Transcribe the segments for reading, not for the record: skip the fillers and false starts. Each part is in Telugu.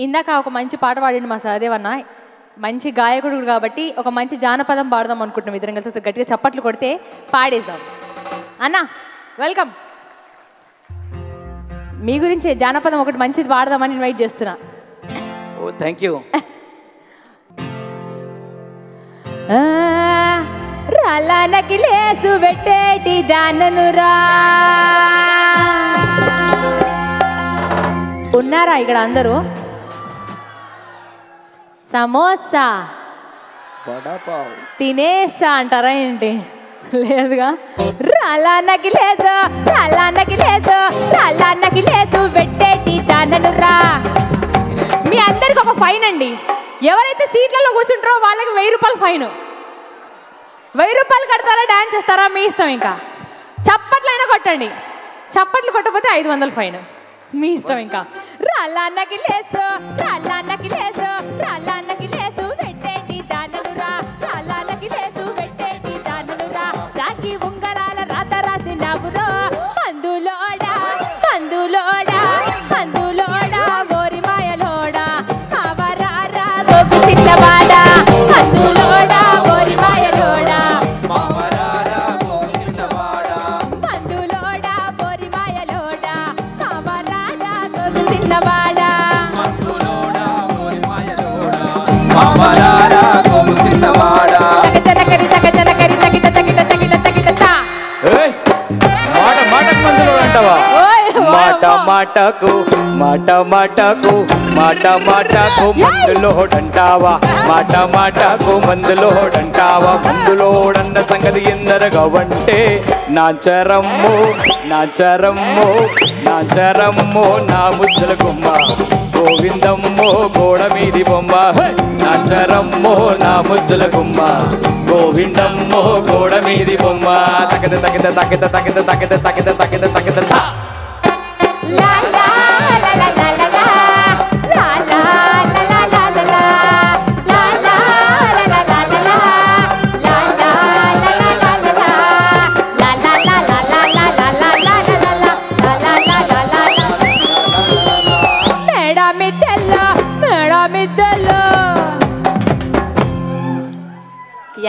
ఇందాక ఒక మంచి పాట పాడిండు మా సహదేవన్న. మంచి గాయకుడు కాబట్టి ఒక మంచి జానపదం పాడదాం అనుకుంటున్నాం. ఇద్దరం కలిసి గట్టిగా చప్పట్లు కొడితే పాడేద్దాం. అన్న వెల్కమ్. మీ గురించి జానపదం ఒకటి మంచిది పాడదామని ఇన్వైట్ చేస్తున్నా. ఓ థ్యాంక్ యూ. రాళ్ళకి లేసు పెట్టేటి దాననురా. ఉన్నారా ఇక్కడ అందరూ? సమోసా తినేసా అంటారా ఏంటి? లేదుగా. రాళ్ళకి లేసు పెట్టేటి దాననురా. మీ అందరికి ఒక ఫైన్ అండి. ఎవరైతే సీట్లలో కూర్చుంటారో వాళ్ళకి 1000 రూపాయలు ఫైన్. 1000 రూపాయలు కడతారా, డాన్స్ చేస్తారా మీ ఇష్టం. ఇంకా చప్పట్లైనా కొట్టండి. చప్పట్లు కొట్టకపోతే 500 ఫైన్. మీ ఇష్టం. ఇంకా రాళ్ళకి లేసు పెట్టేటి దాననురా. రాళ్ళకి లేసు పెట్టేటి దాననురా. రాగి ఉంగరాల రాత రాసినావురో. అందులోడా ఓరి మాయలోడా. అవరారా గోపి సిల్లవాడా. అందులోడా ఓరి మాయలోడా. అందులోడా ఓరి మాయలోడా. అవరారా గోపి సిల్లవాడా. మాటకు మందులోడంటావా. మాటకు మందులోడంటావా. మందులోడన్న సంగతి ఎందరగా వంటే నాచరమ్ము నా ముద్దుల గుమ్మ. గోవిందమ్మో గోడ మీది బొమ్మ. నాచరమ్మో నా ముద్దుల గుమ్మ. గోవిందమ్మో గోడ మీది బొమ్మ. తగిద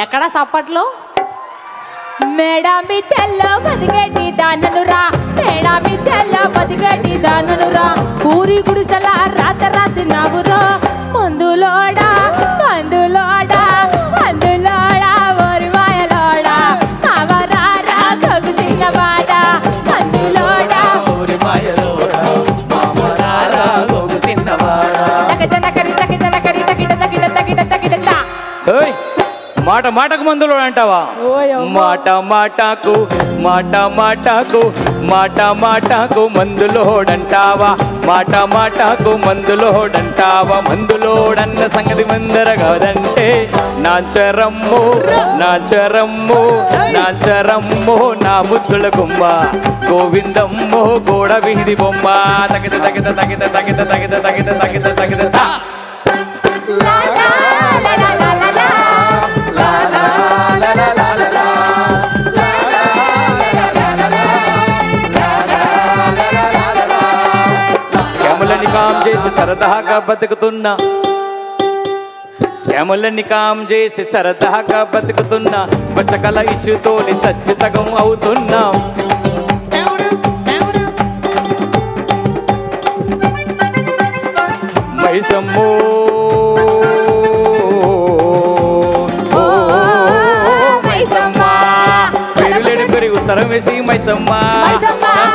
ఎక్కడ సప్పట్లో? మేడామి తెల్ల బతికేటి దాననురా. మేడామి తెల్ల బతికేటి దాననురా. పూరి గుడిసెల రాత రాసినావురో. మందులోడా ఓరి మాయలోడా. అవరారా గోగు సిన్నవాడా. మందులోడా ఓరి మాయలోడా. మాటకు మందులో అంటావా. మాటకు మందులోడంటావా. మాటకు మందులోడంటావా. మందులోడన్న సంగతి మందర కాదంటే నాచరమ్ము నా ముద్దుల గుమ్మ. గోవిందమ్మో గోడ వీధి బొమ్మ. తగిద సరదాగా బతుకుతున్నా. శ్యాములని కామ్ చేసి సరదాగా బతుకుతున్నా. బచ్చకల ఇష్యూతోని సచ్చితగం అవుతున్నా. మైసమ్మో ఉత్తరం వేసి మైసమ్మ.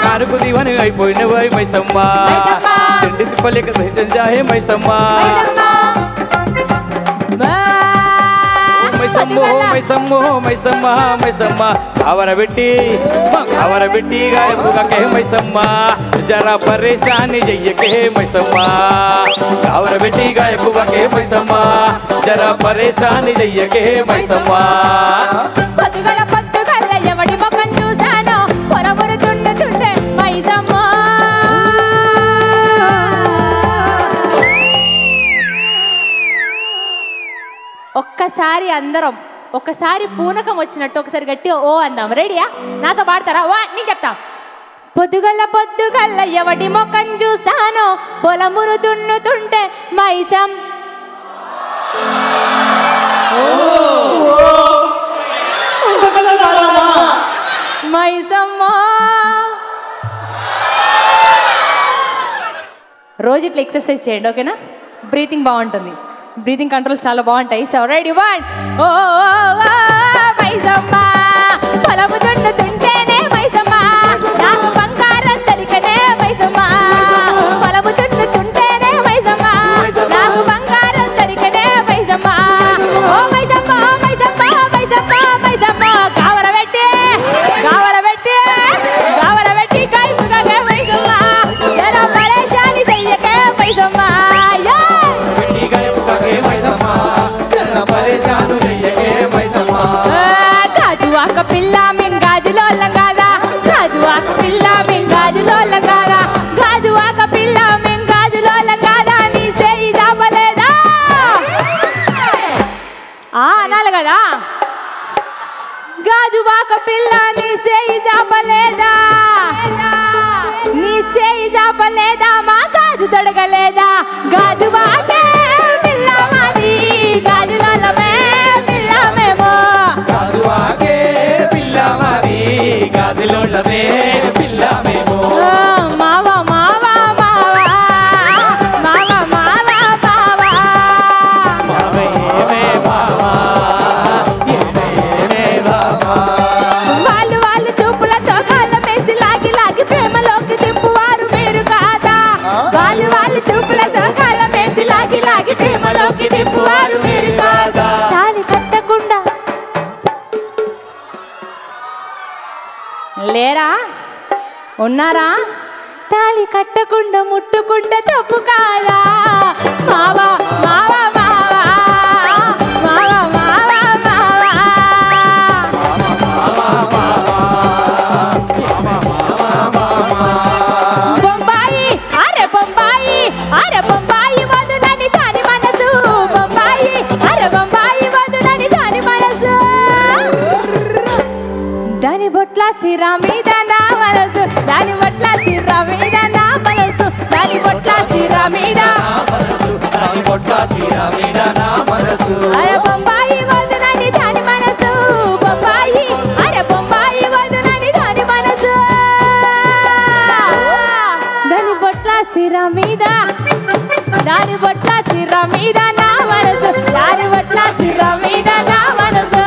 కారుకు దీవని అయిపోయినవాయి మైసమ్మ. తిండి తిప్పలేక జాహే మైసమ్మ. మైసమ్మ కావరబెట్టి గాయపుగా మైసమ్మ. జరా పరేషాని చెయ్యకే మైసమ్మ. కావరబెట్టి గాయపుగా మైసమ్మ. జరా పరేషాని చెయ్యకే మైసమ్మ. ఎవడి ముఖం చూసానో పొరబొరుతుండే మైసమ్మ. ఒక్కసారి అందరం ఒకసారి పూనకం వచ్చినట్టు ఒకసారి గట్టిగా ఓ అందాం. రెడీయా? నాతో పాడతారా? నేను చెప్తా. పొద్దుగల్ల ఎవడి మొఖం చూసానో పొలమును దున్నుతుంటే మైసం మైసమ్మ. రోజు ఇట్లా ఎక్సర్సైజ్ చేయండి, ఓకేనా? బ్రీతింగ్ బాగుంటుంది, బ్రీతింగ్ కంట్రోల్స్ చాలా బాగుంటాయి. సో రెడీ 1 ఓ మైసమ్మ పొలము దున్నుతుంటేనే మైసమ్మ నాకు బంగారం దొరికనే మైసమ్మ పొలము దున్నుతుంటేనే మైసమ్మ నాకు బంగారం దొరికనే మైసమ్మ. ఓ మైసమ్మ మైసమ్మ మైసమ్మ మైసమ్మ గావరబెట్టి కైపుగా మైసమ్మ జర పరేషాని చెయ్యకే మైసమ్మ. గాజువాక పిల్ల మింగాజులోళ్ళం కాదా గాజువాక పిల్ల మింగాజులోళ్ళం కాదా గాజువాక పిల్ల మింగాజులోళ్ళం కాదా నీ చేయి చాపలేదా అనాలి కదా. గాజువాక పిల్ల నీ చేయి చాపలేదా నీ చేయి చాపలేదా మా గాజు తొడగలేదా గాజువాకే పిల్ల మాది గాజులోళ్ళమే పిల్ల మేము గాజువాకే పిల్ల మాది గాజులోళ్ళమే పిల్ల మేము. మావా మావా మావా మావా మావా మావా మావే మావా ఏమే మావా. వాళ్ళు చూపులతో కాళ్ళ మేసి లాగి ప్రేమలోకి దింపువారు మీరు కాదా వాళ్ళు చూపులతో కాళ్ళ మేసి లాగి ప్రేమలోకి దింపువారు మీరు కాదా. తాళి కట్టకుండా లేరా ఉన్నారా తాళి కట్టకుండా ముట్టుకుంటే తప్పు కాదా మావా మావా మావా మావా మావా మావా. బొంబాయి అరే బొంబాయి వదులని దాని మనసు బొంబాయి అరే బొంబాయి వదులని దాని మనసు దాని బొట్ల సిరా మీద నా మనసు దాని బొట్ల సిరా మీద నా మనసు దాని బొట్ల సిరా మీద అరే బొంబాయి వదులని దాని మనసు బొంబాయి అరే బొంబాయి వదులని దాని మనసు దాని బొట్ల సిరా మీద దాని బొట్ల సిరా మీద నా మనసు దాని బొట్ల సిరా మీద నా మనసు.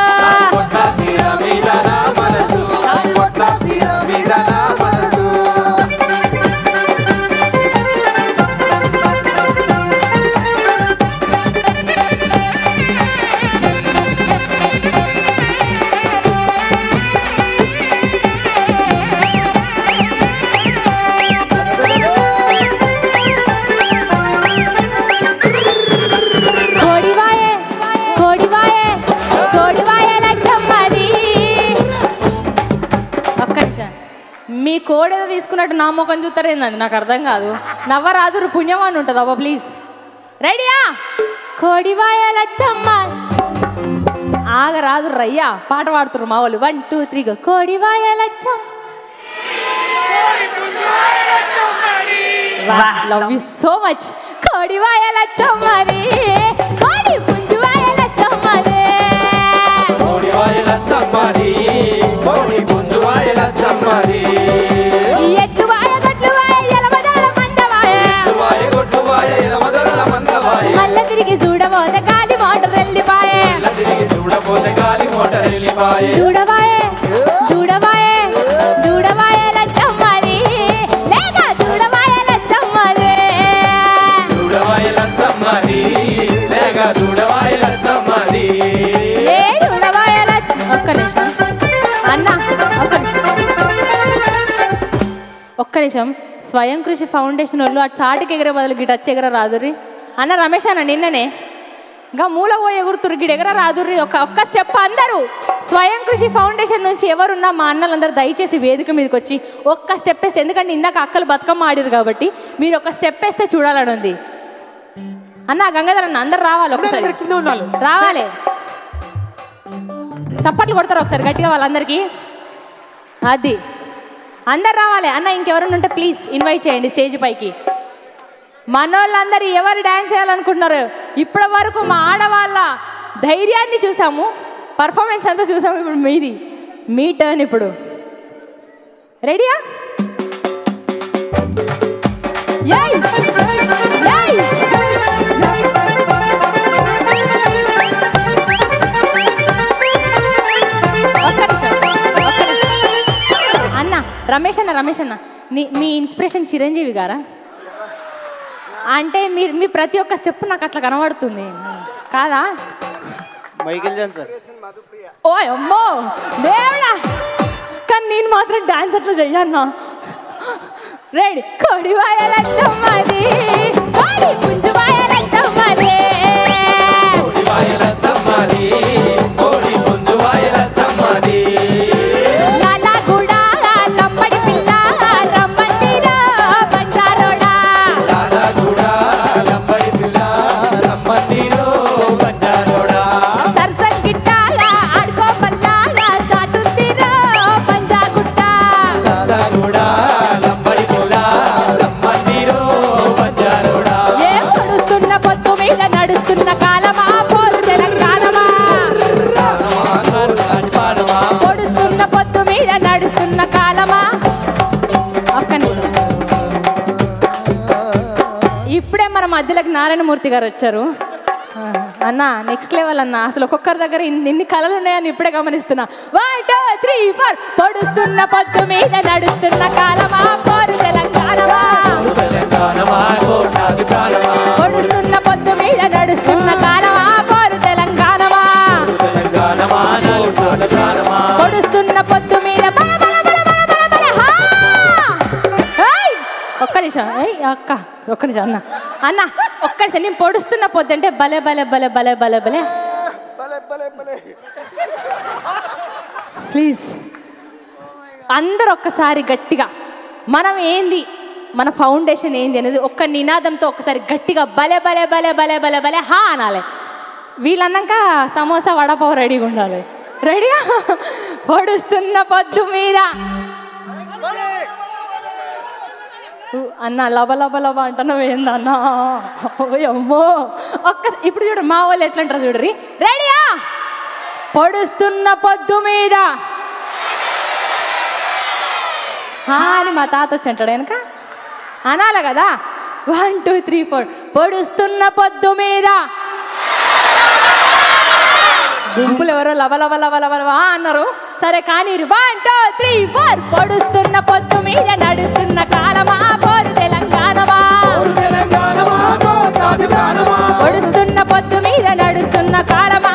మీ కోడేదో తీసుకున్నట్టు నా ముఖం చూస్తారేందండి నాకు అర్థం కాదు. నవ్వరాదురు పుణ్యమాని ఉంటుంది అవ్వ ప్లీజ్. రెడీయా కోడివాయలచ్చమ్మ ఆగరాదు రయ్యా పాట పాడుతున్నారు మా వాళ్ళు 1 2 3 కోడివాయలచ్చమ్మ. Love you so much. కోడివాయలచ్చమ్మది కోడి పుంజువాయలచ్చమ్మది కోడివాయలచ్చమ్మది కోడి పుంజువాయలచ్చమ్మది ఎట్టువాయ గొట్లువాయ ఎలమదల మందవాయ గొట్లువాయ ఎలమదల మందవాయ మల్ల తిరిగి చూడబోతే గాలి మోటార్ వెళ్ళిపాయే చూడవాయే చూడవాయే చూడవాయలచ్చమ్మది లేక చూడవాయలచ్చమ్మది ఒక్క నిమిషం అన్న ఒక్క నిమిషం. స్వయం కృషి ఫౌండేషన్ వాళ్ళు అటు చాటుకి ఎగరే బదులు గిట వచ్చి ఎగర రాదుర్రి అన్న. రమేష్ అన్న నిన్ననే ఇంకా మూల పోయి ఎగురుతురు గిడ ఎగర రాదుర్రి. ఒక్క స్టెప్ అందరూ స్వయం కృషి ఫౌండేషన్ నుంచి ఎవరున్నా మా అన్నలందరూ దయచేసి వేదిక మీదకి వచ్చి ఒక్క స్టెప్ వేస్తే, ఎందుకంటే ఇందాక అక్కలు బతుకమ్మ ఆడిరు కాబట్టి మీరు ఒక స్టెప్ వేస్తే చూడాలని ఉంది. అన్న గంగాధర్ అన్న అందరు రావాలి, ఒకసారి రావాలి. చప్పట్లు కొడతారు ఒకసారి గట్టిగా వాళ్ళందరికీ. అది అందరు రావాలి అన్న. ఇంకెవరైనా ఉంటే ప్లీజ్ ఇన్వైట్ చేయండి స్టేజ్ పైకి. మనోళ్ళందరూ ఎవరు డ్యాన్స్ చేయాలనుకుంటున్నారు? ఇప్పటి వరకు మా ఆడవాళ్ళ ధైర్యాన్ని చూసాము, పర్ఫార్మెన్స్ అంతా చూసాము. ఇప్పుడు మీది, మీ టర్న్. ఇప్పుడు రెడీయా? అన్న రమేష్ అన్న మీ ఇన్స్పిరేషన్ చిరంజీవి గారా? అంటే మీ ప్రతి ఒక్క స్టెప్ నాకు అట్లా కనబడుతుంది కాదా? Michael Johnson. ఓ అమ్మో దేవుడా, కానీ నేను మాత్రం డాన్స్ అట్లా చెయ్యన్నా. రెడీ? కొడివాయలచ్చమ్మది కోడి పుంజువాయలచ్చమ్మది లాలాగూడా లంబడి పిల్ల రమ్మందిరా బంజారోడా. సరసం గిట్టారా ఆడుకోమల్లారా సాటుందిరా పంజాగుట్ట. ఏ పొడుస్తున్న పొత్తు మీద నడుస్తున్న కాలమా పోరు తెలంగాణమా. పొడుస్తున్న పొత్తు మీద నడుస్తున్న కాలమా. ఒక్క నిమిషం. ఇప్పుడే మన మధ్యలోకి నారాయణమూర్తి గారు వచ్చారు. అన్న నెక్స్ట్ లెవెల్ అన్న. అసలు ఒక్కొక్కరి దగ్గర ఇన్ని కళలు ఉన్నాయని ఇప్పుడే గమనిస్తున్నా. 1 2 3 4 పొడుస్తున్న పొత్తు మీద నడుస్తున్న కాలమా పోరు తెలంగాణమా. పొడుస్తున్న పొత్తు మీద నడుస్తున్న కాలమా పోరు తెలంగాణమా. పొడుస్తున్న పొత్తు మీద బల బల బల బల బల బల హా. ఏయ్ ఒక్క నిమిషం. అక్క ఒక్క నిమిషం అన్న ఒక్క నిమిషం. నేను పొడుస్తున్న పొద్దు అంటే భలే భలే భలే భలే భలే భలే ప్లీజ్ అందరు ఒక్కసారి గట్టిగా మనం ఏంది, మన ఫౌండేషన్ ఏంది అనేది ఒక్క నినాదంతో ఒక్కసారి గట్టిగా భలే భలే భలే భలే భలే భలే హా అనాలి. వీళ్ళన్నాక సమోసా వడపావు రెడీగా ఉండాలి. రెడీగా? పొడుస్తున్న పొద్దు మీద అన్న లబ లబ లబ అంటున్నావు ఏందన్నా? అమ్మో ఇప్పుడు చూడు మా వాళ్ళు ఎట్లా అంటారు చూడరి. రెడీయా? పొడుస్తున్న పొద్దు మీద అని మా తాత వచ్చి అంటాడు వెనక అనాల కదా. 1 2 3 4 పొడుస్తున్న పొద్దు మీద. గుంపులు ఎవరో లవ లవ లవ లవ లవ అన్నారు. సరే కానీ 1 2 3 4 పొడుస్తున్న పొద్దు మీద నడుస్తున్న కాలమా పోరు తెలంగాణమా. పొడుస్తున్న పొద్దు మీద నడుస్తున్న కాలమా